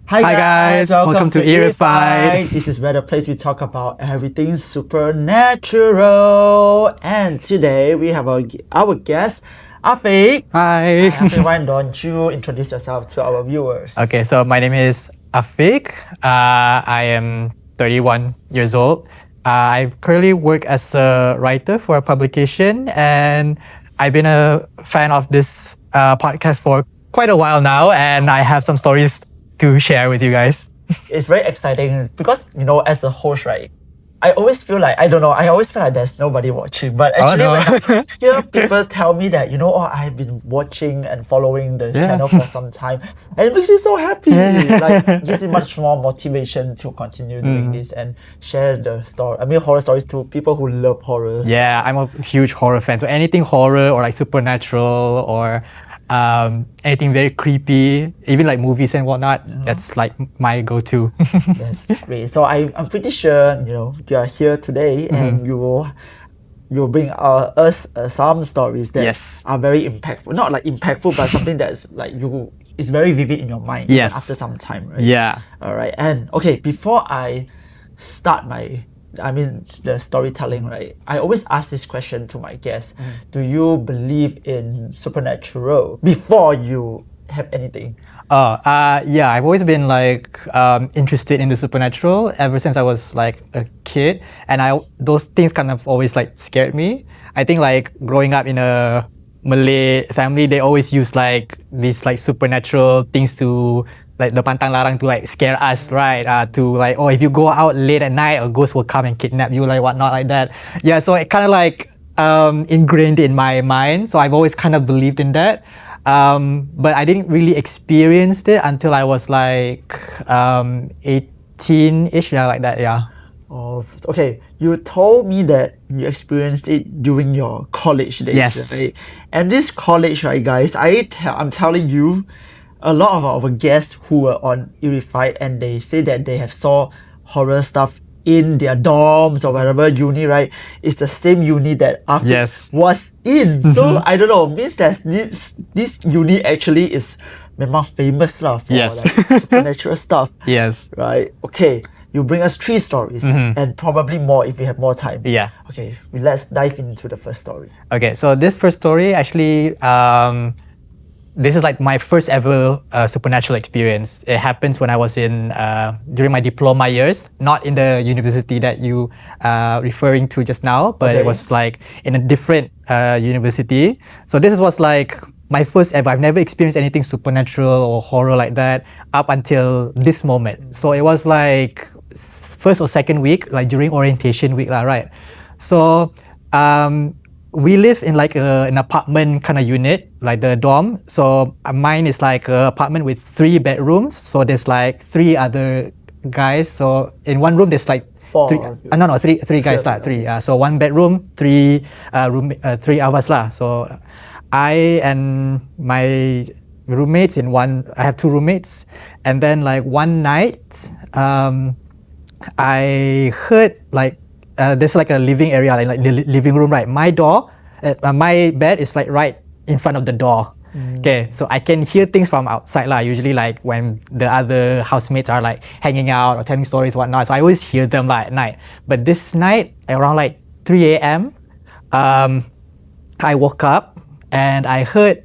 Hi guys, welcome to Eerified. This is where the place we talk about everything supernatural. And today we have our guest, Afiq. Hi. Afiq, why don't you introduce yourself to our viewers? Okay, so my name is Afiq. I am 31 years old. I currently work as a writer for a publication, and I've been a fan of this podcast for quite a while now, and I have some stories to share with you guys. It's very exciting because, as a host, right, I always feel like, I always feel like there's nobody watching. But actually, when people tell me that, I've been watching and following the channel for some time, and it makes me so happy. Like, gives me much more motivation to continue doing this and share the story. Horror stories to people who love horror. Yeah, I'm a huge horror fan. So anything horror or like supernatural or anything very creepy, even like movies and whatnot, that's like my go-to. That's great. So I'm pretty sure you are here today and you will bring us some stories that are very impactful. Not like impactful, but something that's like is very vivid in your mind after some time, right? Yeah. All right. And okay, before I start the storytelling, right? I always ask this question to my guests. Do you believe in supernatural before you have anything? Yeah, I've always been like interested in the supernatural ever since I was like a kid, and those things kind of always like scared me. I think like growing up in a Malay family, they always use like these like supernatural things to like the pantang larang to like scare us, right? To like, if you go out late at night, a ghost will come and kidnap you, like whatnot, like that. Yeah, so it kind of like ingrained in my mind. So I've always kind of believed in that. But I didn't really experience it until I was like 18-ish, like that, yeah. Oh, okay. You told me that you experienced it during your college days, yes. Right? And this college, right, guys, I'm telling you, a lot of our guests who were on Eerified and they say that they have saw horror stuff in their dorms or whatever uni, right? It's the same uni that Afiq was in. So I don't know, means that this uni actually is memang famous lah for like supernatural stuff. Yes. Right? Okay. You bring us 3 stories and probably more if we have more time. Yeah. Okay. Let's dive into the first story. Okay, so this first story actually this is like my first ever supernatural experience. It happens when I was during my diploma years, not in the university that you referring to just now, but it was like in a different university. So this was like my first ever. I've never experienced anything supernatural or horror like that up until this moment. So it was like first or second week, like during orientation week, right? So we live in like an apartment kind of unit, like the dorm. So mine is like an apartment with 3 bedrooms. So there's like 3 other guys. So in one room there's like 4. three guys lah. 3. So 1 bedroom, 3 3 of us lah. So I and my roommates I have 2 roommates, and then like one night, I heard like. There's like a living area, like the living room, right? My bed is like right in front of the door. Okay, so I can hear things from outside lah. Usually like when the other housemates are like hanging out or telling stories, whatnot. So I always hear them like at night. But this night, around like 3 a.m., I woke up and I heard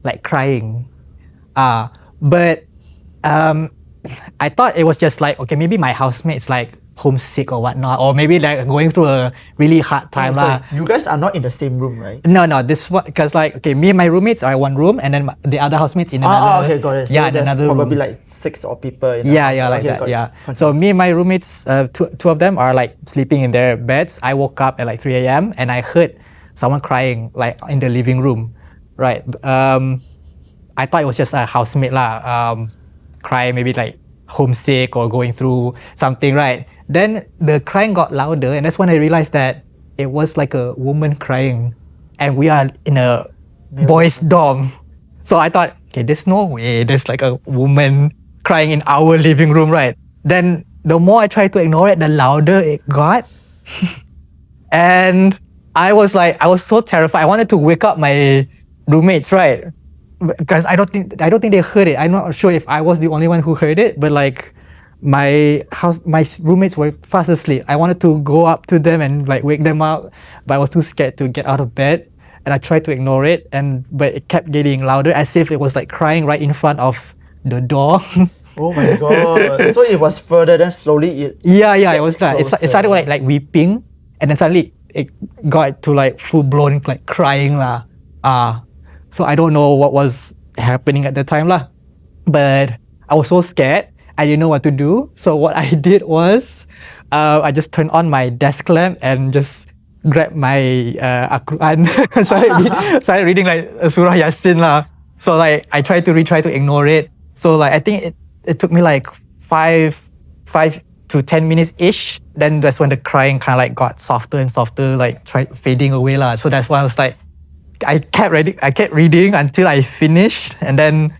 like crying. But I thought it was just like, okay, maybe my housemates like homesick or whatnot, or maybe like going through a really hard time. So you guys are not in the same room, right? No, this one, because like, okay, me and my roommates are in one room, and then the other housemates in another. Okay, got it. So yeah, there's another probably room. like 6 or people in like that, yeah. So me and my roommates, two of them are like sleeping in their beds. I woke up at like 3 a.m. and I heard someone crying like in the living room, right? I thought it was just a housemate crying, maybe like homesick or going through something, right? Then the crying got louder, and that's when I realized that it was like a woman crying, and we are in a boys' dorm. So I thought, okay, there's no way there's like a woman crying in our living room, right? Then the more I tried to ignore it, the louder it got. And I was so terrified. I wanted to wake up my roommates, right? because I don't think they heard it. I'm not sure if I was the only one who heard it, but like my roommates were fast asleep. I wanted to go up to them and like wake them up, but I was too scared to get out of bed, and I tried to ignore it, but it kept getting louder as if it was like crying right in front of the door. Oh my god! So it was further, then slowly it. Yeah, it was gets like it started like weeping, and then suddenly it got to like full blown like crying lah. So I don't know what was happening at the time lah, but I was so scared. I didn't know what to do. So what I did was, I just turned on my desk lamp and just grabbed my Al-Quran. started reading like Surah Yasin lah. So like I try to ignore it. So like I think it took me like 5 to 10 minutes ish. Then that's when the crying kind of like got softer and softer, like fading away lah. So that's why I was like, I kept reading until I finished, and then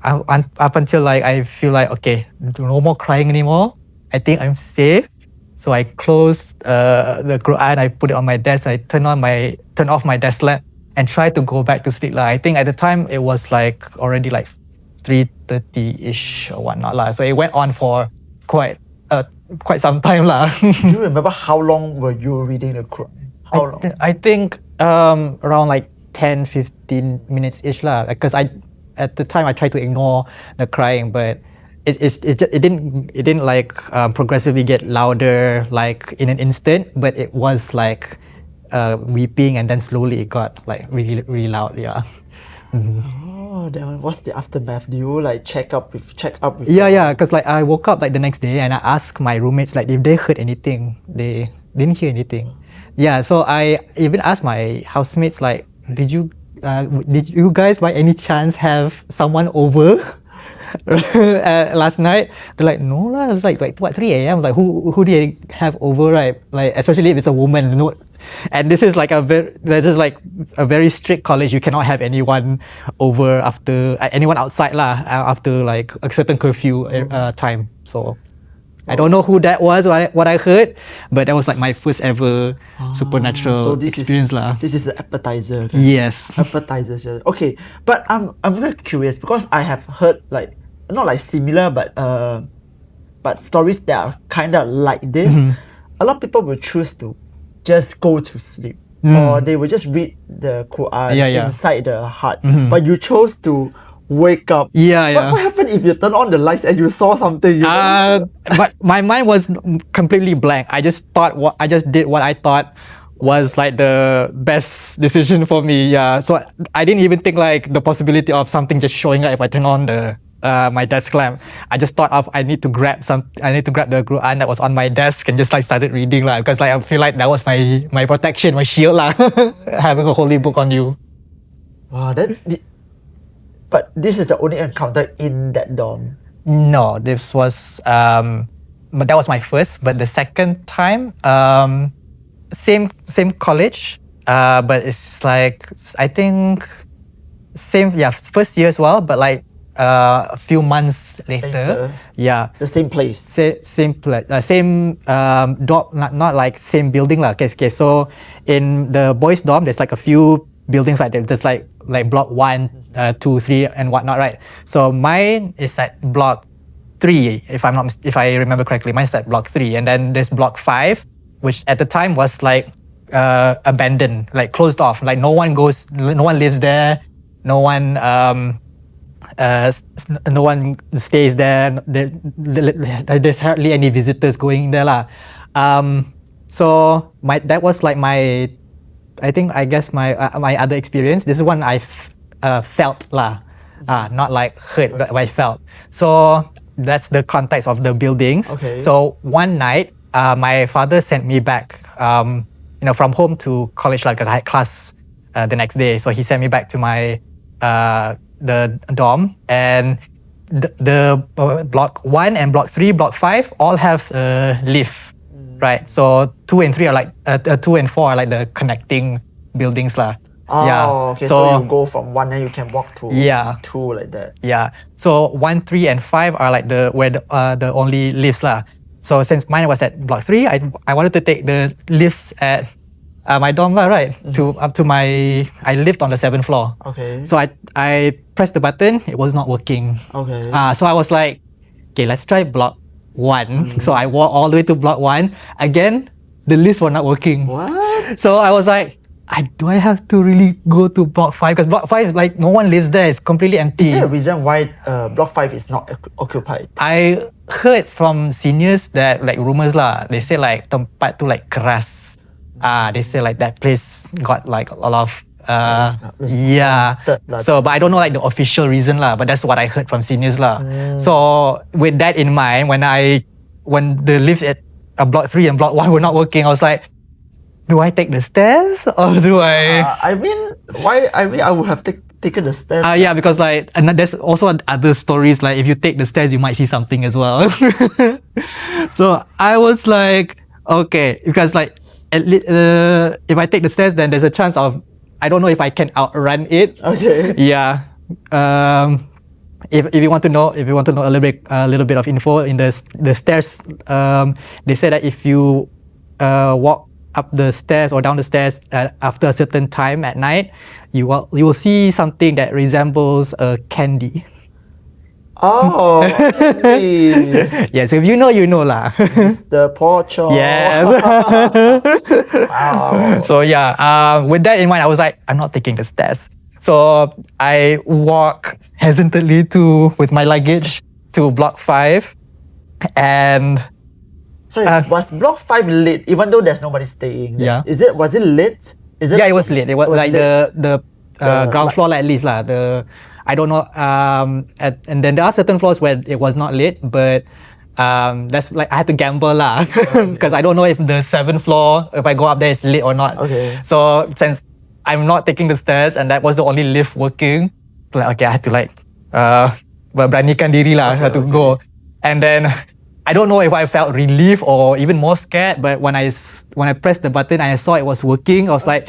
up until like I feel like okay, no more crying anymore. I think I'm safe. So I closed the Quran. I put it on my desk. I turned off my desk lamp and tried to go back to sleep lah. I think at the time it was like already like 3:30ish or whatnot lah. So it went on for quite some time lah. Do you remember how long were you reading the Quran? How long? I think around like 10-15 minutes ish lah. Because at the time I tried to ignore the crying, but it didn't like progressively get louder like in an instant, but it was like weeping, and then slowly it got like really really loud. Yeah. Oh, then what's the aftermath? Do you like check up with? Yeah, because like I woke up like the next day and I asked my roommates like if they heard anything. They didn't hear anything. Yeah, so I even asked my housemates like, did you guys by any chance have someone over last night? They're like, no lah. It's like what 3 a.m. Like who do you have over, right? Like especially if it's a woman. No, and this is like a very strict college. You cannot have anyone over after anyone outside lah after like a certain curfew time. So I don't know who that was, what I heard, but that was like my first ever supernatural experience lah. This is the appetizer. Okay? Yes. Appetizer. Okay, but I'm very curious because I have heard like not like similar, but stories that are kind of like this. A lot of people will choose to just go to sleep, or they will just read the Quran inside the heart. But you chose to wake up. What happened if you turn on the lights and you saw something? But my mind was completely blank. I just did what I thought was like the best decision for me. Yeah. So I didn't even think like the possibility of something just showing up if I turn on my desk lamp. I just thought I need to grab the Quran that was on my desk and just like started reading lah, because like I feel like that was my protection, my shield lah, having a holy book on you. Wow, but this is the only encounter in that dorm. No, this was but that was my first. But the second time, same college, but it's like I think first year as well, but like a few months later. The same place. Same dorm, not like same building lah. Okay. So in the boys' dorm, there's like a few buildings like that. There's like block 1, 2, 3, and whatnot, right? So mine is at block 3, if I remember correctly. Mine's at block 3, and then there's block 5, which at the time was like abandoned, like closed off. Like no one lives there. No one stays there. There's hardly any visitors going there lah. So that was like my other experience. This is one I felt lah, not like heard, but I felt. So that's the context of the buildings. Okay. So one night, my father sent me back, from home to college, like, because I had class the next day. So he sent me back to my the dorm, and the block 1 and block 3, block 5 all have a lift, right? So 2 and 3 are like 2 and 4 are like the connecting buildings lah. Okay. So you go from 1 and you can walk to 2 like that. Yeah. So 1, 3, and 5 are like the only lifts lah. So since mine was at block 3, I wanted to take the lifts at my dorm lah, right? To up to my, I lived on the 7th floor. Okay. So I pressed the button, it was not working. Okay. So I was like, okay, let's try block 1. So I walked all the way to block 1. Again, the lifts were not working. What? So I was like, do I have to really go to block 5? Because block 5, like, no one lives there. It's completely empty. Is there a reason why block 5 is not occupied? I heard from seniors that, like, rumors lah, they say like tempat tu like keras. They say like that place got like a lot of yeah. So, but I don't know like the official reason lah. But that's what I heard from seniors lah. So with that in mind, when the lifts at block 3 and block 1 were not working, I was like, do I take the stairs or do I? I would have taken the stairs. Yeah, because like, and there's also other stories like if you take the stairs, you might see something as well. So I was like, okay, because like at least if I take the stairs, then there's a chance of, I don't know if I can outrun it. Okay. Yeah. If you want to know, a little bit of info in the stairs, they say that if you walk up the stairs or down the stairs after a certain time at night, you will see something that resembles a candy. Oh, okay. Yes, if you know, you know lah. Mr. Pocho. Yes. Wow. So yeah, with that in mind, I was like, I'm not taking the stairs. So I walk hesitantly with my luggage to block 5, and so was block 5 lit even though there's nobody staying there? Yeah. Was it lit? Yeah, it was lit. It was like lit? the ground floor at least lah. I don't know. And then there are certain floors where it was not lit, but that's like I had to gamble lah because I don't know if the 7th floor, if I go up there, it's lit or not. Okay. So since I'm not taking the stairs and that was the only lift working, like okay, I had to like beranikan diri lah. I had to go, and then I don't know if I felt relief or even more scared, but when I pressed the button and I saw it was working, I was like,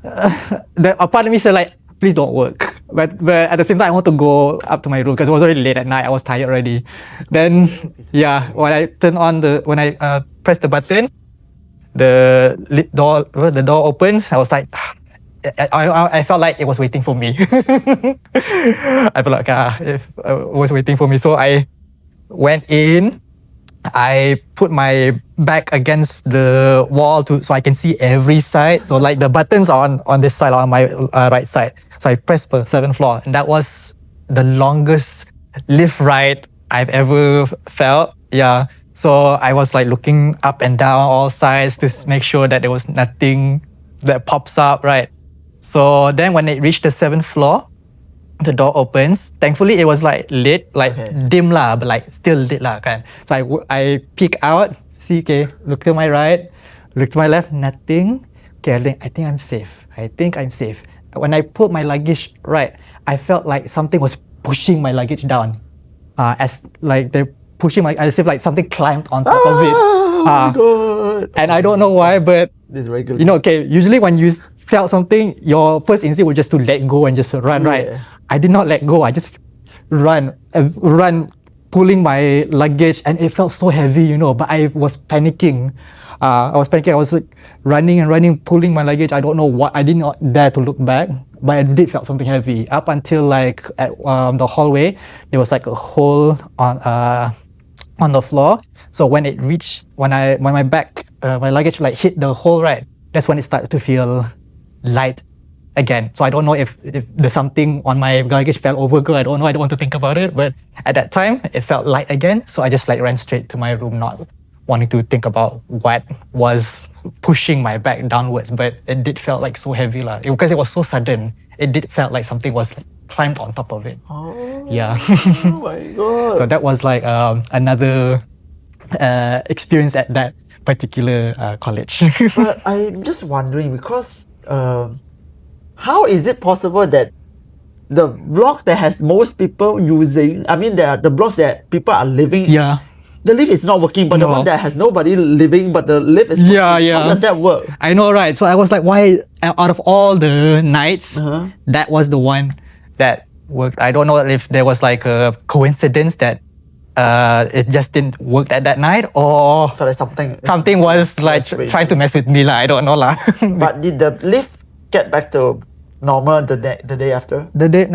a part of me said like, please don't work. But at the same time, I want to go up to my room because it was already late at night. I was tired already. Then yeah, when I pressed the button, the door opens. I was like, I felt like it was waiting for me. I felt like it was waiting for me. So I went in. I put my back against the wall so I can see every side. So like the buttons are on this side, on my right side. So I pressed the 7th floor, and that was the longest lift ride I've ever felt. Yeah. So I was like looking up and down all sides to make sure that there was nothing that pops up, right? So then when it reached the 7th floor, the door opens. Thankfully, it was like lit, like dim lah, but like still lit lah kan. So I peek out, see, okay, look to my right, look to my left, nothing. Okay, I think I'm safe. When I put my luggage right, I felt like something was pushing my luggage down. As like they're pushing as if like something climbed on top of it. Oh my God. And I don't know why, but this is regular. you know, okay, usually when you felt something, your first instinct was just to let go and just run, right? I did not let go. I just run, pulling my luggage, and it felt so heavy, you know. But I was panicking. I was like running and running, pulling my luggage. I don't know what. I did not dare to look back, but I did felt something heavy. Up until like at the hallway, there was like a hole on the floor. So when it reached, when my luggage like hit the hole, right, that's when it started to feel light again. So I don't know if there's something on my luggage fell over. I don't know. I don't want to think about it. But at that time, it felt light again. So I just like ran straight to my room, not wanting to think about what was pushing my back downwards. But it did felt like so heavy lah. Because it was so sudden. It did felt like something was like climbed on top of it. Oh. Yeah. Oh my God. So that was like another experience at that particular college. But I'm just wondering because how is it possible that the block that has most people using, I mean, the blocks that people are living in, the lift is not working, but the one that has nobody living, but the lift is working. How does that work? I know, right? So I was like, why, out of all the nights, that was the one that worked. I don't know if there was like a coincidence that it just didn't work that night, or So like something was like strange. trying to mess with me lah. I don't know lah. But did the lift get back to normal the day after? The day,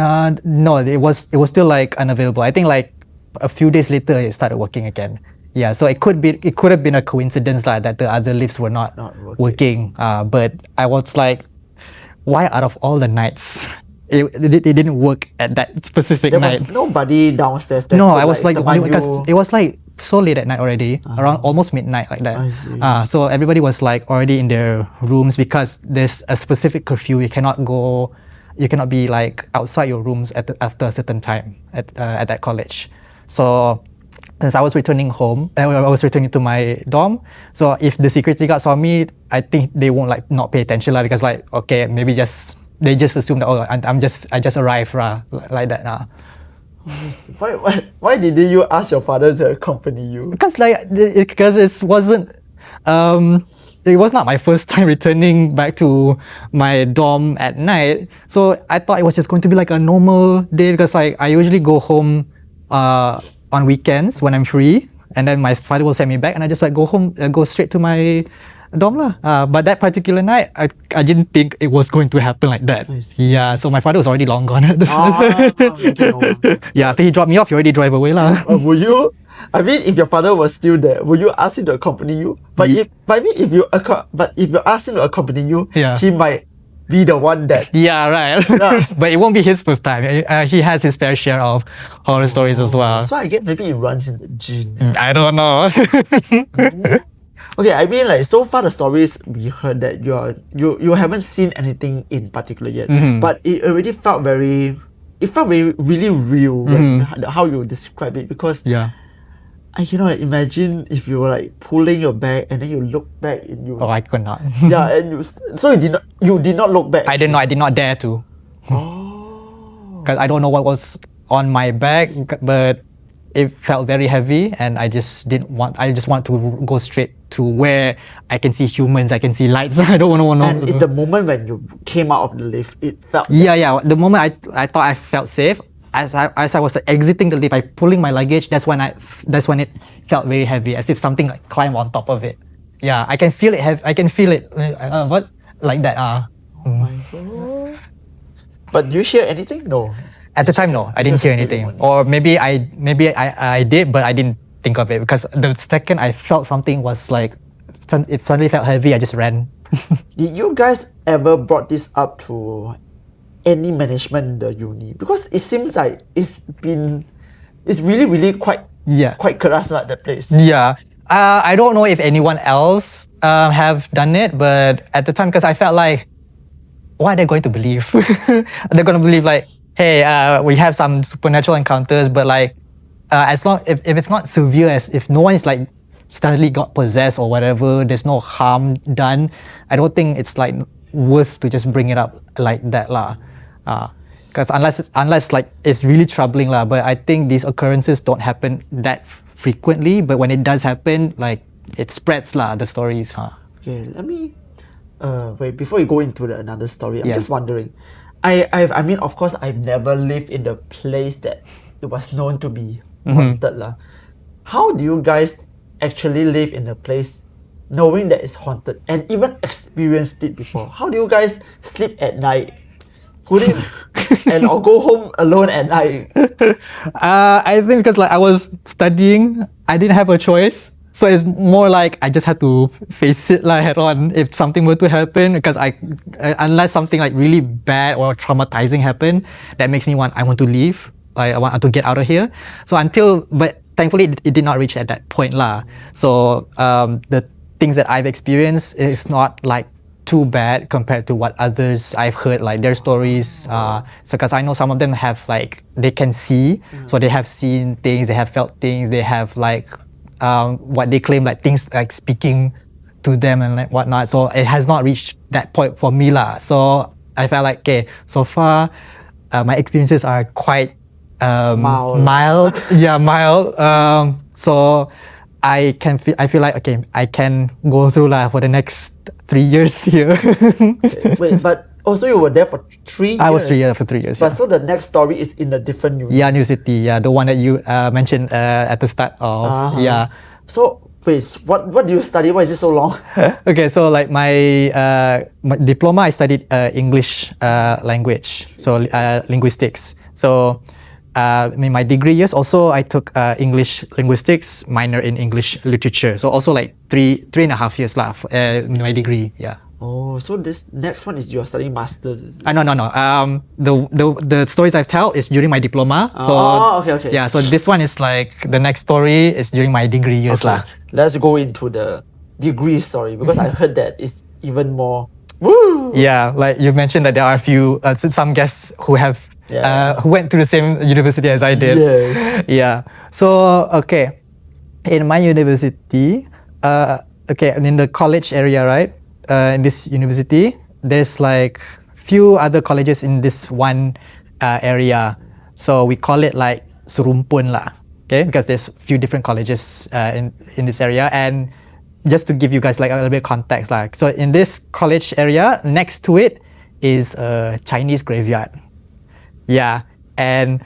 no, it was still like unavailable. I think like a few days later it started working again. Yeah, so it could have been a coincidence like that the other lifts were not working. But I was like, why out of all the nights it didn't work at that specific night? There was nobody downstairs. That No, could, I was like, because you. it was like so late at night already, around almost midnight like that. I see. So everybody was like already in their rooms because there's a specific curfew. You cannot be like outside your rooms after a certain time at that college. So since I was returning home, I was returning to my dorm. So if the security guard saw me, I think they won't like not pay attention lah, because like, okay, maybe they just assume that, oh, I just arrived like that now. Why did you ask your father to accompany you? Because it was not my first time returning back to my dorm at night. So I thought it was just going to be like a normal day, because like I usually go home on weekends when I'm free, and then my father will send me back, and I just like go home, go straight to my dorm lah. But that particular night, I didn't think it was going to happen like that. Yeah, so my father was already long gone. Yeah, after he dropped me off, he already drove away lah. Would you? I mean, if your father was still there, would you ask him to accompany you? But if you ask him to accompany you, he might be the one that. Yeah, right. Yeah. But it won't be his first time. He has his fair share of horror stories as well. So I guess maybe it runs in the gene. I don't know. Okay, I mean, like, so far the stories we heard that you haven't seen anything in particular yet, but it already felt really real when, how you describe it, because I cannot imagine if you were like pulling your bag and then you look back and you. Oh, I could not. Yeah, and you did not look back. I did not dare to. Oh. Because I don't know what was on my bag, but it felt very heavy, and I just want to go straight to where I can see humans, I can see lights. I don't want to know. And it's the moment when you came out of the lift, it felt. Yeah. The moment I thought I felt safe, as I was exiting the lift, I pulling my luggage. That's when it felt very heavy, as if something like climbed on top of it. Yeah, I can feel it. I can feel it. What like that? Oh my god! But do you hear anything? No. At the time, no, I didn't hear anything. Or maybe I did, but I didn't think of it, because the second I felt something was like, it suddenly felt heavy, I just ran. Did you guys ever brought this up to any management in the uni? Because it seems like it's really quite keras at that place. Yeah. I don't know if anyone else have done it, but at the time, because I felt like, what are they going to believe? They're going to believe like, hey, we have some supernatural encounters, but like, as long if it's not severe, as if no one is like suddenly got possessed or whatever, there's no harm done, I don't think it's like worth to just bring it up like that lah. Because unless like it's really troubling lah. But I think these occurrences don't happen that frequently. But when it does happen, like it spreads lah, the stories. Okay, let me wait before you go into another story. I'm just wondering. I mean, of course, I've never lived in the place that it was known to be haunted lah. How do you guys actually live in a place knowing that it's haunted and even experienced it before? How do you guys sleep at night? Or go home alone at night? I think because like I was studying, I didn't have a choice. So it's more like I just had to face it like head on if something were to happen, because unless something like really bad or traumatizing happened, that makes me I want to leave. I want to get out of here. But thankfully it did not reach at that point lah. So the things that I've experienced is not like too bad compared to what others I've heard, like their stories. So because I know some of them have like, they can see, so they have seen things, they have felt things, they have like what they claim like things like speaking to them and like whatnot. So it has not reached that point for me lah. So I felt like, okay, so far my experiences are quite mild. Yeah, mild. So I feel like, okay, I can go through for the next 3 years here. Wait, but Oh, so you were there for 3 years? I was for 3 years. But Yeah. so the next story is in a different unit. Yeah, New City. Yeah, the one that you mentioned at the start of. Yeah. So wait, what do you study? Why is it so long? Okay, so like my diploma, I studied English language, so linguistics. So in my degree years also, I took English linguistics, minor in English literature. So also like three and a half years left in my degree. Yeah. Oh, so this next one is you're studying masters. Is it? No. The stories I've told is during my diploma. So okay. yeah, so this one is like the next story is during my degree years lah. Let's go into the degree story because I heard that it's even more. Woo! Yeah, like you mentioned that there are a few some guests who have who went to the same university as I did. Yes. Yeah. So okay, in my university, in the college area, right? In this university, there's like few other colleges in this one area. So we call it like Surumpun lah. Okay, because there's few different colleges in this area. And just to give you guys like a little bit of context, like so in this college area, next to it is a Chinese graveyard. Yeah, and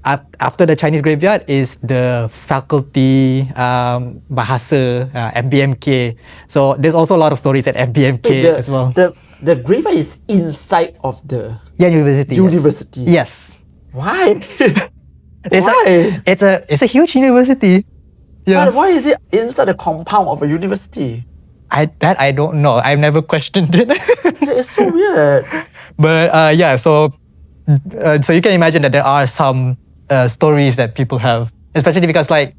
after the Chinese graveyard is the faculty Bahasa FBMK. So there's also a lot of stories at FBMK as well. The graveyard is inside of the university. University. Yes. Why? Why? It's a huge university. Yeah. But why is it inside the compound of a university? I don't know. I've never questioned it. It's so weird. But so you can imagine that there are some stories that people have, especially because like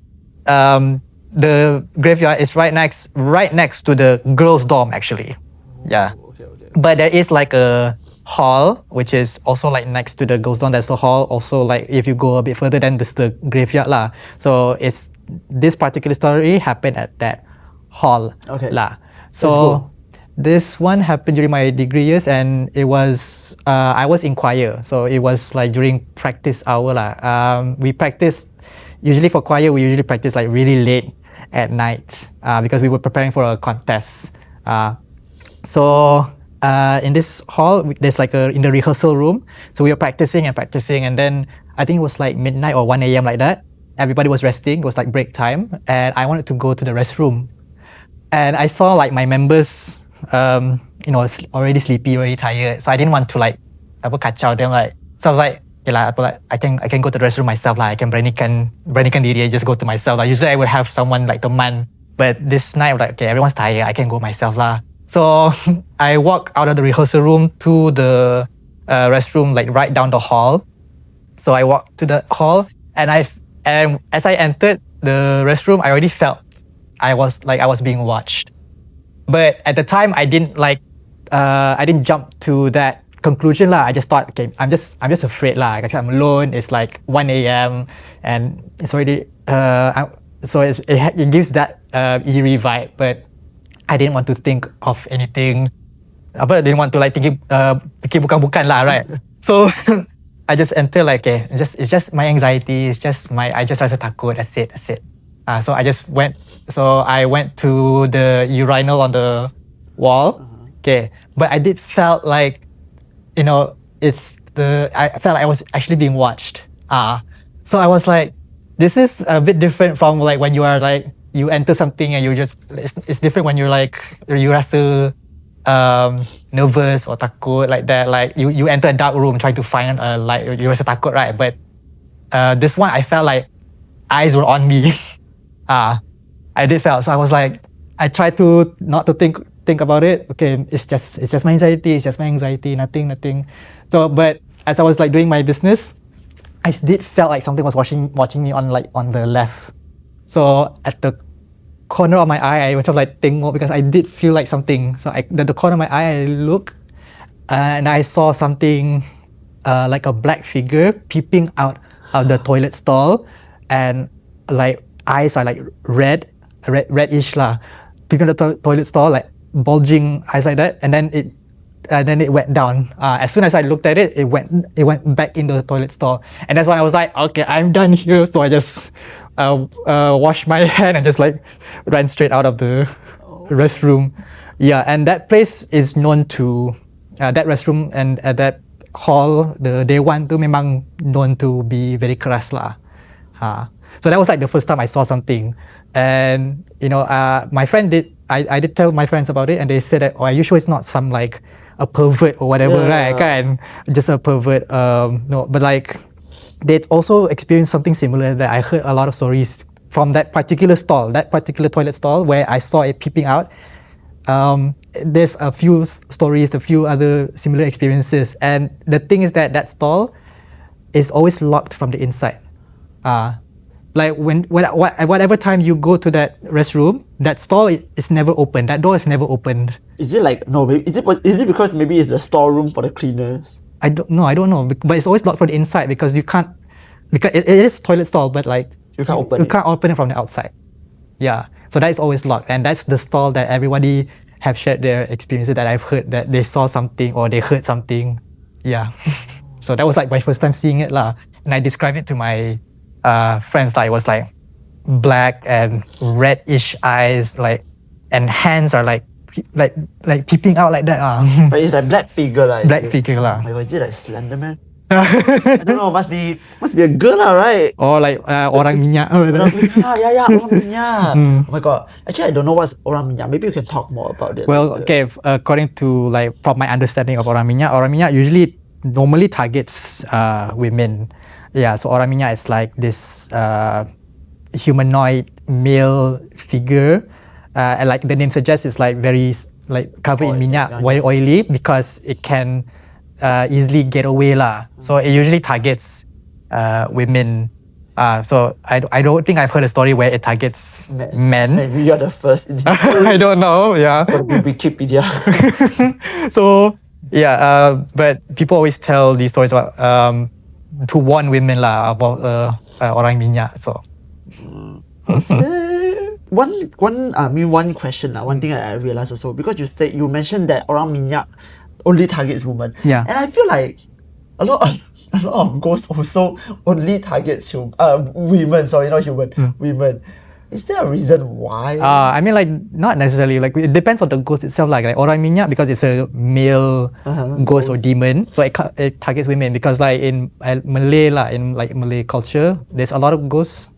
the graveyard is right next to the girls' dorm actually. Yeah. Okay. But there is like a hall which is also like next to the girls' dorm. There's a hall also like if you go a bit further then there's the graveyard lah. So it's this particular story happened at that hall lah. So this one happened during my degree years and it was I was in choir, so it was like during practice hour lah. We practice usually for choir. We usually practice like really late at night because we were preparing for a contest. So in this hall, there's like in the rehearsal room. So we were practicing, and then I think it was like midnight or 1 a.m. like that. Everybody was resting. It was like break time, and I wanted to go to the restroom. And I saw like my members, already sleepy, already tired. So I didn't want to like kacau them like. So I was like, I can go to the restroom myself lah. I can beranikan diri and just go to myself lah. Usually I would have someone like teman, but this night I was like, okay, everyone's tired. I can go myself lah. So I walked out of the rehearsal room to the restroom, like right down the hall. So I walked to the hall, and as I entered the restroom, I already felt I was being watched. But at the time, I didn't jump to that conclusion lah. I just thought, okay, I'm just afraid lah. I'm alone. It's like 1 a.m. and it's already so it gives that eerie vibe. But I didn't want to think of anything. I didn't want to like fikir bukan-bukan lah, right? So I just entered like, okay, it's just my anxiety. I just rasa takut. That's it. So I just went. So I went to the urinal on the wall. Okay, but I did felt like, I felt like I was actually being watched. So I was like, this is a bit different from like when you are like you enter something and it's different when you're like you rasa nervous or takut like that. Like you enter a dark room trying to find a light. You rasa takut, right? But this one I felt like eyes were on me. I did felt. So I was like, I tried to not to think about it. Okay, it's just my anxiety. It's just my anxiety. Nothing. So, but as I was like doing my business, I did felt like something was watching me on the left. So at the corner of my eye, I was like tengok because I did feel like something. So at the corner of my eye, I look, and I saw something like a black figure peeping out of the toilet stall, and like eyes are like reddish lah, peeping out the toilet stall, like bulging eyes like that, and then it went down. As soon as I looked at it, it went back into the toilet stall, and that's when I was like, okay, I'm done here. So I just washed my hand and just like ran straight out of the restroom. Yeah, and that place is known to that restroom and that hall, the day one tu memang known to be very keras lah. So that was like the first time I saw something, and my friend did. I did tell my friends about it, and they said that, "Oh, are you sure it's not some like a pervert or whatever, right? Kan? Just a pervert." No, but like they also experienced something similar. That I heard a lot of stories from that particular stall, that particular toilet stall where I saw it peeping out. There's a few stories, a few other similar experiences, and the thing is that that stall is always locked from the inside. Like whatever time you go to that restroom, that stall is never open. That door is never opened. Is it like no? Is it because maybe it's the storeroom for the cleaners? I don't know. But it's always locked from the inside because you can't. Because it is a toilet stall, but like you can't open. You can't open it from the outside. Yeah. So that is always locked, and that's the stall that everybody have shared their experiences that I've heard that they saw something or they heard something. Yeah. So that was like my first time seeing it lah, and I described it to my friends. Like it was like black and reddish eyes, like, and hands are like peeping out like that. But it's like black figure lah. Black figure lah. Oh my God, is it like Slender Man? I don't know. Must be a girl lah, right? Or like orang minyak. Orang minyak. Oh my God. Actually, I don't know what's orang minyak. Maybe you can talk more about it. Well, okay. According to like from my understanding of orang minyak usually normally targets women. Yeah. So orang minyak is like this humanoid male figure, and like the name suggests, it's like very like covered in minyak, very oily because it can easily get away lah. So it usually targets women. So I don't think I've heard a story where it targets men. Maybe you're the first in history. I don't know. Yeah. Wikipedia. So yeah, but people always tell these stories about to warn women lah about orang minyak. So. One question one thing I realized also, because you mentioned that orang minyak only targets women. Yeah. And I feel like a lot of ghosts also only targets women. Sorry, not human. Women. Is there a reason why? I mean, like not necessarily. Like it depends on the ghost itself. Like orang minyak, because it's a male ghost or demon, so it targets women. Because like in Malay in like Malay culture, there's a lot of ghosts.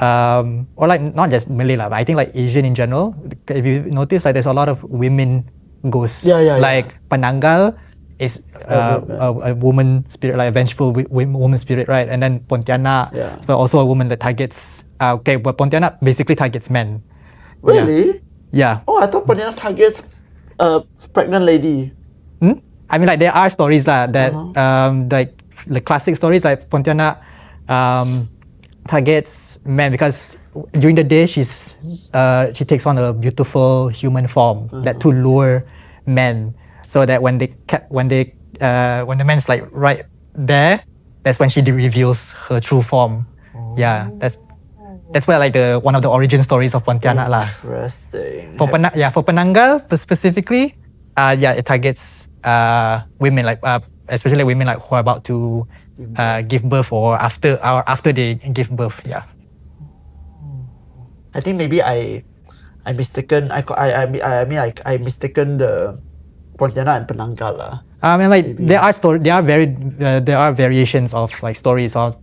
Or like not just Malay but I think like Asian in general. If you notice, like there's a lot of women ghosts. Like Penanggal is a woman spirit, like a vengeful woman spirit, right? And then Pontianak, so also a woman that targets. But Pontianak basically targets men. Really? Yeah. Oh, I thought Pontianak targets pregnant lady. I mean, like there are stories that like the classic stories, like Pontianak targets men because during the day she takes on a beautiful human form that to lure men, so that when the man's like right there, that's when she reveals her true form. Yeah, that's where like one of the origin stories of Pontianak lah. Interesting. For Penanggal specifically, it targets women, like especially women like who are about to give birth or after they give birth. Yeah. I think maybe I mistaken. I mistaken the Pontianak and Penanggal lah. I mean, like maybe. There are variations of like stories of.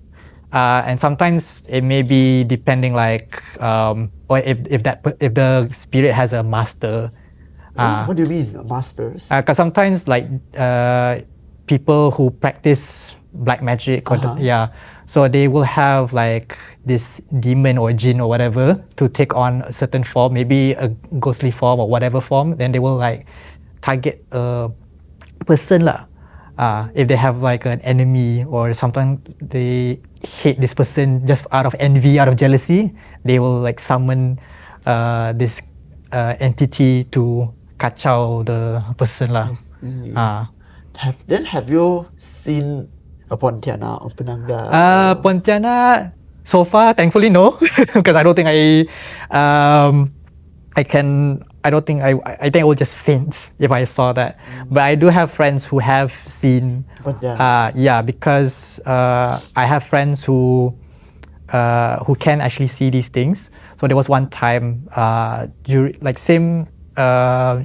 And sometimes it may be depending like or if the spirit has a master. What do you mean masters? Because sometimes like people who practice black magic or so they will have like this demon or jinn or whatever to take on a certain form, maybe a ghostly form or whatever form. Then they will like target a person lah. If they have like an enemy or sometimes they hate this person just out of envy, out of jealousy, they will like summon this entity to kacau the person lah. Have you seen a Pontianak or Penanggal? Pontianak, so far, thankfully no, because I don't think I think I will just faint if I saw that. But I do have friends who have seen. Because I have friends who can actually see these things. So there was one time during like same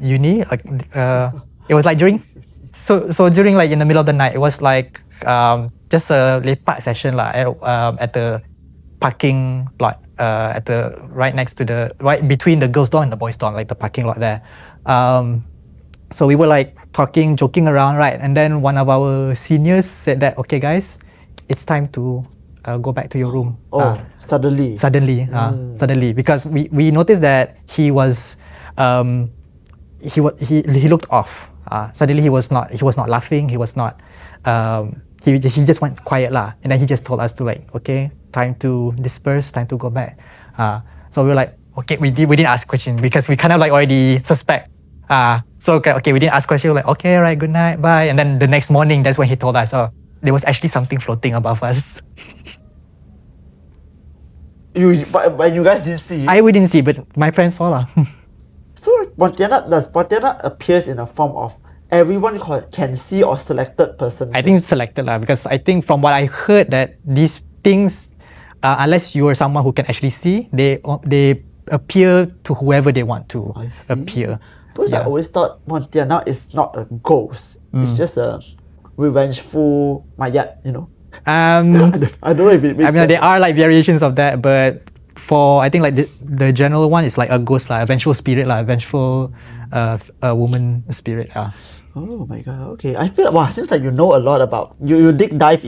uni, it was like during So during like in the middle of the night, it was like just a lepak session lah at the parking lot at the right next to the right between the girls' dorm and the boys' dorm, like the parking lot there. So we were like talking, joking around, right? And then one of our seniors said that, okay, guys, it's time to go back to your room. Suddenly, because we noticed that he looked off. Suddenly he was not laughing. He was not. He just went quiet lah. And then he just told us to like, okay, time to disperse, time to go back. So we were like, okay, we didn't ask questions because we kind of like already suspect. So okay, we didn't ask questions. We were like, okay, right, good night, bye. And then the next morning, that's when he told us, oh, there was actually something floating above us. But you guys didn't see it? We didn't see, but my friends saw lah. So Pontianak appears in a form of everyone can see or selected person? I think it's selected lah, because I think from what I heard that these things, unless you are someone who can actually see, they appear to whoever they want to appear. Because I always thought Pontianak is not a ghost. It's just a revengeful mayat, you know. I don't know if it makes sense. There are like variations of that, but I think like the general one is like a ghost lah, a vengeful spirit lah, a vengeful woman spirit. Oh my god, okay. I feel seems like you know a lot about you deep dive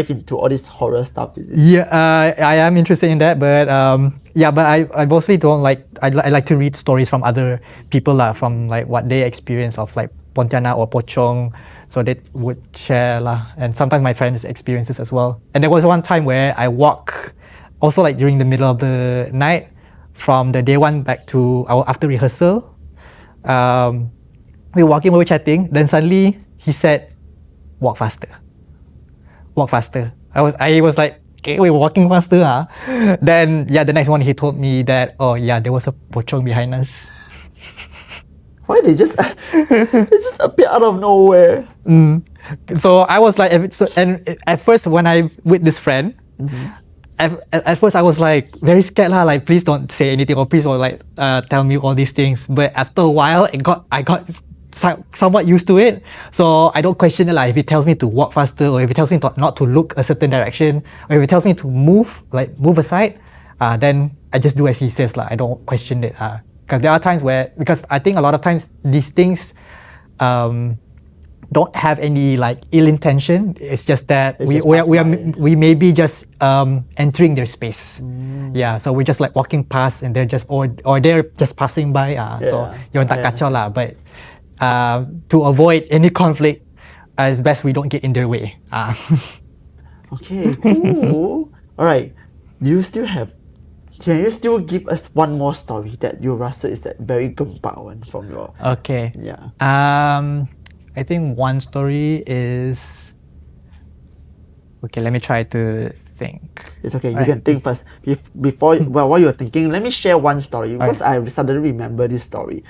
into all this horror stuff. Yeah, I am interested in that, but but I mostly don't like. I like to read stories from other people lah, from like what they experience of like Pontianak or Pocong, so they would share lah, and sometimes my friends' experiences as well. And there was one time where I walk, also like during the middle of the night, from the day one back to our after rehearsal. We were walking, we were chatting, then suddenly he said, walk faster. Walk faster. I was like, okay, we were walking faster. Then the next morning he told me that, oh yeah, there was a pocong behind us. Why they just appear out of nowhere? So I was like, and at first when I with this friend, at first I was like very scared lah, like please don't say anything or please don't like tell me all these things. But after a while, I got somewhat used to it, so I don't question it. Like if he tells me to walk faster, or if he tells me not to look a certain direction, or if he tells me to move aside, then I just do as he says. Like I don't question it. Because there are times because I think a lot of times these things don't have any like ill intention. It's just that we may be just entering their space. Yeah, so we're just like walking past, and they're just or they're just passing by. So you're tak kacau lah, but. To avoid any conflict, it's best we don't get in their way. Okay, cool. Alright, can you still give us one more story that you rasa is that very gempak one from your... Okay. Yeah. I think one story is... Okay, let me try to think. It's okay, you can think first. While you're thinking, let me share one story. Once I suddenly remember this story.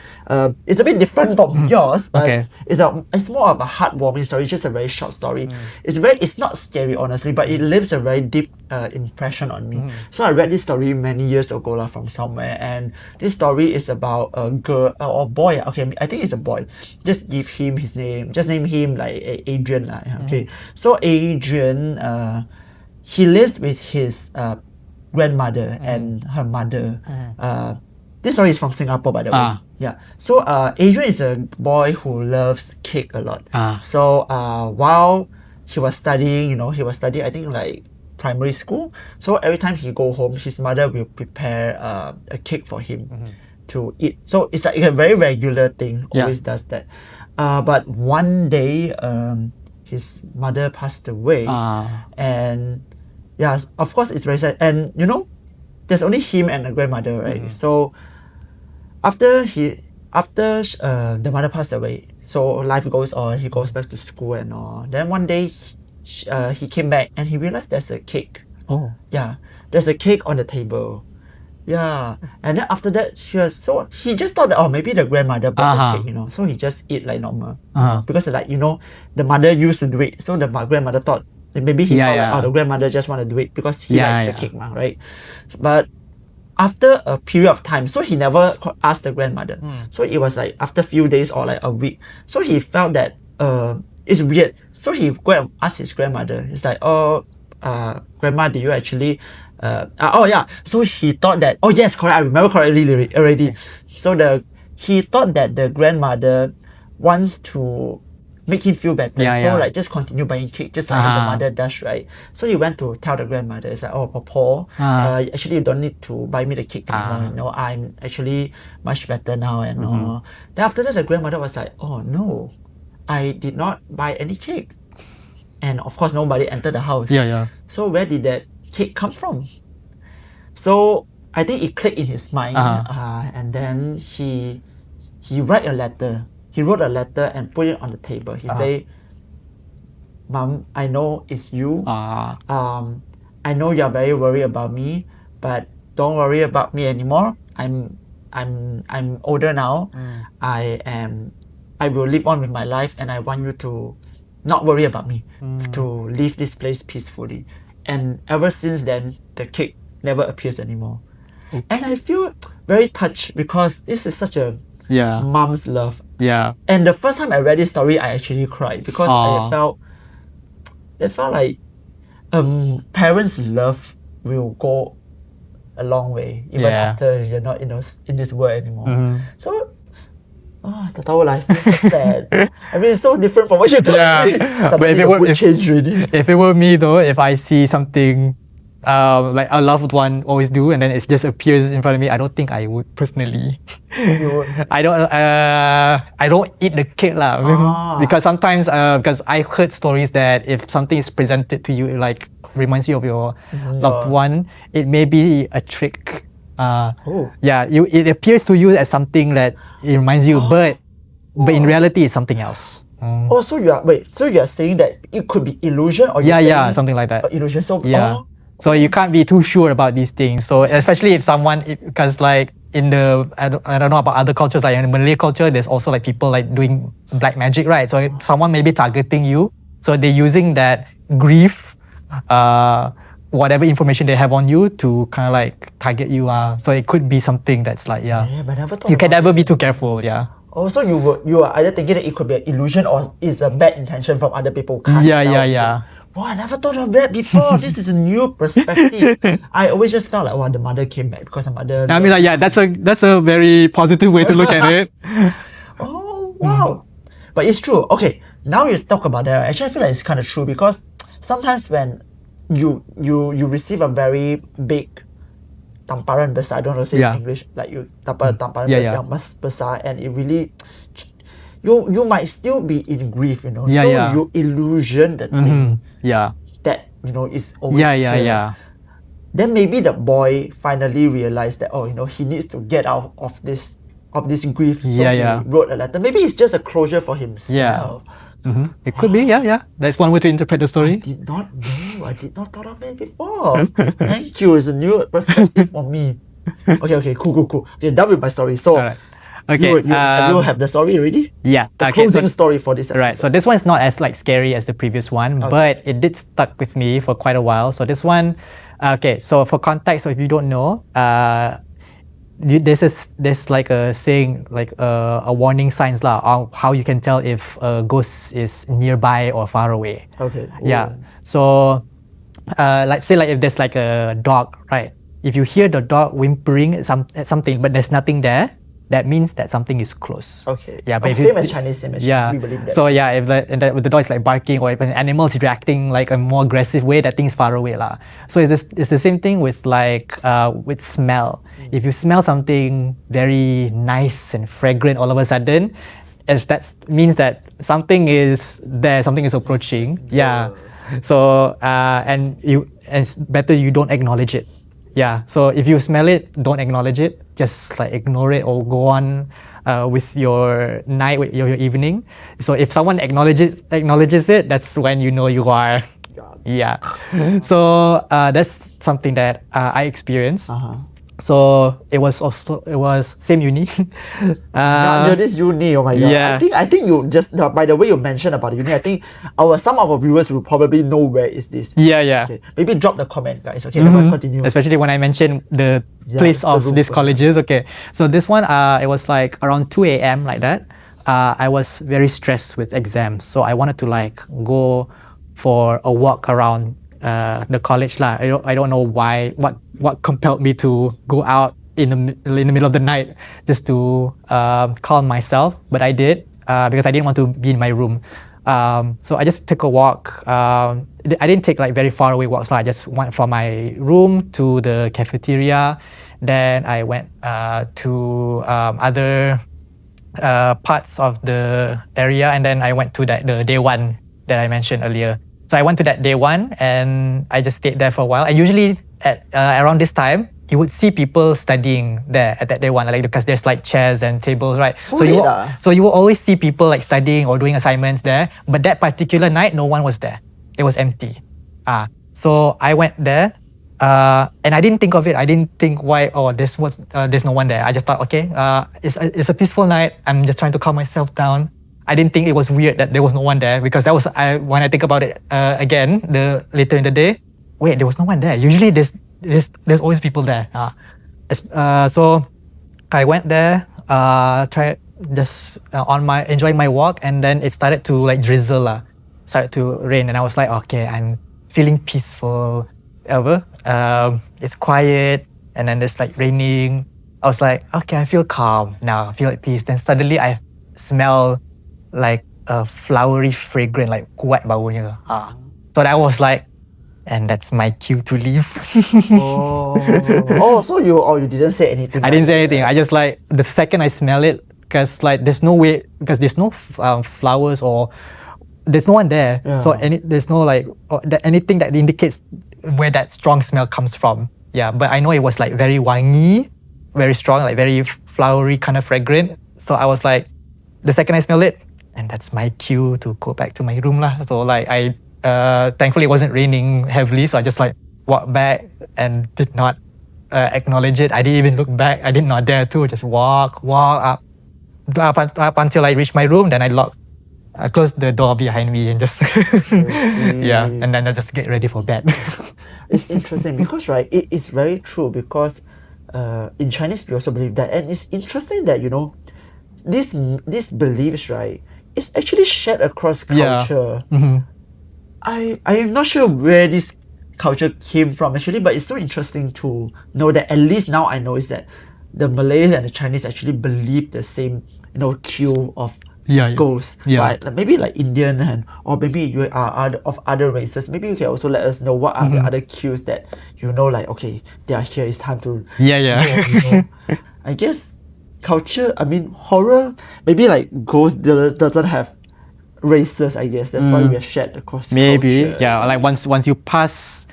It's a bit different from yours, but it's more of a heartwarming story. It's just a very short story. It's not scary, honestly, but it leaves a very deep impression on me. So I read this story many years ago from somewhere, and this story is about a girl or boy. Okay, I think it's a boy. Just give him his name. Just name him like Adrian. Okay, so Adrian. He lives with his grandmother and her mother. This story is from Singapore, by the way. Yeah. So Adrian is a boy who loves cake a lot. So while he was studying, I think like primary school. So every time he go home, his mother will prepare a cake for him to eat. So it's like a very regular thing. Always does that. But one day, his mother passed away, and of course it's very sad. And there's only him and the grandmother, right? So after the mother passed away, so life goes on. He goes back to school and all. Then one day, he came back and he realized there's a cake. There's a cake on the table. Yeah, and then after that, he just thought that maybe the grandmother bought the cake, so he just eat like normal, because like the mother used to do it, so the grandmother thought that maybe he thought like, the grandmother just want to do it because he likes the cake, right? But after a period of time, so he never asked the grandmother. So it was like after a few days or like a week, so he felt that it's weird. So he go and ask his grandmother. He's like, oh, grandma, do you actually, oh yeah. So he thought that, oh yes, correct, I remember correctly already. So he thought that the grandmother wants to make him feel better. So like just continue buying cake, just like the mother does, right? So he went to tell the grandmother, it's like, oh, Papa, actually you don't need to buy me the cake anymore. You know, I'm actually much better now and all. Then after that, the grandmother was like, oh no, I did not buy any cake. And of course, nobody entered the house. So where did that cake come from? So I think it clicked in his mind, and then he wrote a letter. He wrote a letter and put it on the table. He say, "Mom, I know it's you. I know you're very worried about me, but don't worry about me anymore. I'm older now. I will live on with my life, and I want you to not worry about me, to leave this place peacefully." And ever since then, the cake never appears anymore. And I feel very touched because this is such a mom's love. And the first time I read this story, I actually cried because it felt like parents' love will go a long way even after you're not in this world anymore. So the life is so sad. I mean, it's so different from what you told me. But if it were me though, if I see something like a loved one always do, and then it just appears in front of me, I don't think I would personally. I don't eat the cake lah, because sometimes because I heard stories that if something is presented to you, it like reminds you of your loved one, it may be a trick. It appears to you as something that it reminds you, but in reality it's something else. So you are saying that it could be illusion, or something like that. Illusion. So you can't be too sure about these things. So especially if someone, because like in the I don't know about other cultures, like in the Malay culture, there's also like people like doing black magic, right? So someone may be targeting you, so they're using that grief, whatever information they have on you to kind of like target you. So it could be something that's like but I never thought you can never be too careful. So you are either thinking that it could be an illusion or it's a bad intention from other people. Wow, I never thought of that before. This is a new perspective. I always just felt like, the mother came back because the mother. I mean, that's a very positive way to look at it. Oh wow, but it's true. Okay, now you talk about that. Actually, I feel like it's kind of true because sometimes when you receive a very big tamparan besar, I don't know how to say in English, like you tamparan besar, and it really. You might still be in grief, so you illusion the thing that is always here. Then maybe the boy finally realized that he needs to get out of this grief, so he wrote a letter. Maybe it's just a closure for himself. It could be, that's one way to interpret the story. I did not know. I did not thought of it before. Thank you. It's a new perspective for me. Okay, cool. Okay, done with my story. So. All right. Okay, you have the story already? The closing story for this episode. Right, so this one's not as like scary as the previous one, but it did stuck with me for quite a while. So this one, so for context, so if you don't know, there's like a saying, like a warning signs on how you can tell if a ghost is nearby or far away. Okay. So let's say like if there's like a dog, right? If you hear the dog whimpering at something, but there's nothing there, that means that something is close. Okay. But same as Chinese, we believe that. So if the dog is like barking, or if an animal is reacting like a more aggressive way, that thing's far away lah. So it's the same thing with like with smell. If you smell something very nice and fragrant all of a sudden, that means that something is there, something is approaching. So and it's better you don't acknowledge it. So if you smell it, don't acknowledge it. Just like ignore it or go on with your night, with your evening. So if someone acknowledges it, that's when you know you are. So that's something that I experienced. So it was same uni. This uni, oh my god! I think you just by the way you mentioned about the uni, I think some of our viewers will probably know where is this. Okay. Maybe drop the comment, guys. Okay, let's continue. Especially when I mentioned the place of these colleges. Okay, so this one it was like around 2 a.m. like that. I was very stressed with exams, so I wanted to like go for a walk around the college lah. I don't know why. What compelled me to go out in the middle of the night just to calm myself, but I did because I didn't want to be in my room. So I just took a walk. I didn't take like very far away walks. I just went from my room to the cafeteria. Then I went to other parts of the area, and then I went to the day one that I mentioned earlier. So I went to that day one, and I just stayed there for a while. And usually at around this time, you would see people studying there at that day one, like because there's like chairs and tables, right? So you will always see people like studying or doing assignments there. But that particular night, no one was there. It was empty. So I went there, and I didn't think of it. I didn't think why. Oh, there's no one there. I just thought, okay, it's a peaceful night. I'm just trying to calm myself down. I didn't think it was weird that there was no one there, because that was when I think about it again, later in the day. Wait, there was no one there. Usually there's always people there. So I went there, enjoying my walk, and then it started to like drizzle, started to rain, and I was like, okay, I'm feeling peaceful. It's quiet, and then there's like raining. I was like, okay, I feel calm now. I feel at peace. Then suddenly I smell like a flowery fragrant, like kuat baunya. So that was like, and that's my cue to leave. So you didn't say anything? I didn't say anything. I just like, the second I smell it, because like there's no way, because there's no flowers or there's no one there. Yeah. So there's no like anything that indicates where that strong smell comes from. Yeah, but I know it was like very wangi, very strong, like very flowery kind of fragrant. So I was like, the second I smelled it, and that's my cue to go back to my room lah. So like thankfully it wasn't raining heavily, so I just like walked back and did not acknowledge it. I didn't even look back. I did not dare to just walk up until I reached my room. Then I closed the door behind me and just yeah, and then I just get ready for bed. It's interesting because right, it is very true, because in Chinese we also believe that, and it's interesting that these beliefs, right, it's actually shared across culture. Yeah. Mm-hmm. I am not sure where this culture came from actually, but it's so interesting to know that at least now I know is that the Malays and the Chinese actually believe the same queue of ghosts. Right? Like maybe like Indian or maybe you are of other races. Maybe you can also let us know what are the other cues that like, okay, they are here, it's time to I guess culture, I mean horror, maybe like ghost doesn't have races, I guess. That's why we are shared across maybe culture. Yeah, like once you pass,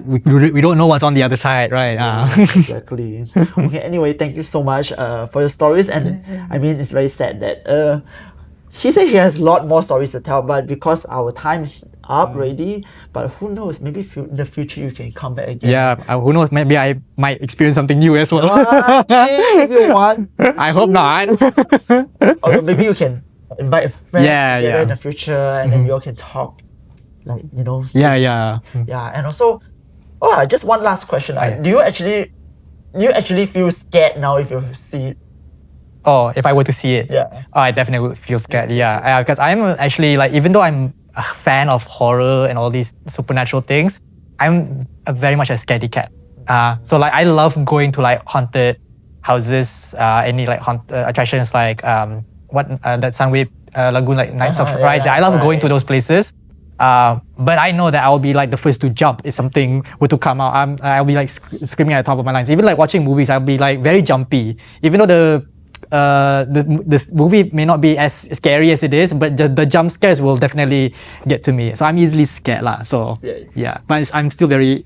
we don't know what's on the other side, right? Exactly. Okay, anyway, thank you so much for your stories, and I mean it's very sad that he said he has a lot more stories to tell, but because our time is up already, but who knows, maybe in the future you can come back again. Yeah, who knows, maybe I might experience something new as well. If you want. I hope not. Or maybe you can invite a friend in the future, and then you all can talk, like Yeah, and also, just one last question. Do you actually feel scared now if you see it? Oh, if I were to see it? Yeah. Oh, I definitely would feel scared. Yeah, because I'm actually like, even though I'm a fan of horror and all these supernatural things, I'm very much a scaredy cat. So like I love going to like haunted houses, any like attractions like that Sunway Lagoon, like Nights of Rise. I love going to those places. But I know that I'll be like the first to jump if something were to come out. I'll be like screaming at the top of my lungs. Even like watching movies, I'll be like very jumpy. Even though the movie may not be as scary as it is, but the jump scares will definitely get to me. So I'm easily scared lah. So yeah, but I'm still very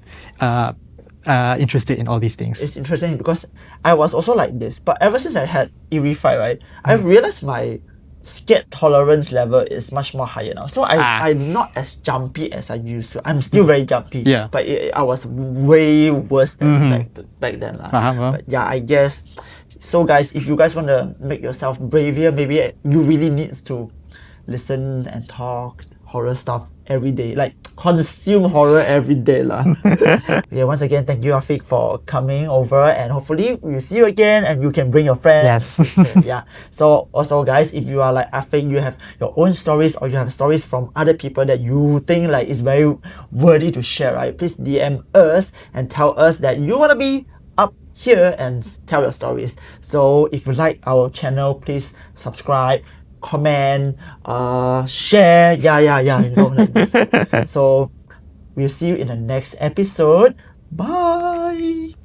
interested in all these things. It's interesting because I was also like this, but ever since I had Eerified, right, I've realized my scared tolerance level is much more higher now. So I'm not as jumpy as I used to. I'm still very jumpy, but I was way worse than back then lah. But yeah, I guess. So guys, if you guys want to make yourself braver, maybe you really need to listen and talk horror stuff every day, like consume horror every day lah. Okay, once again, thank you Afiq for coming over, and hopefully we'll see you again and you can bring your friends. Yes. Yeah. So also guys, if you are like Afiq, you have your own stories or you have stories from other people that you think like is very worthy to share, right? Please DM us and tell us that you want to be up here and tell your stories. So if you like our channel, please subscribe, comment, share, you know, like this. So we'll see you in the next episode. Bye.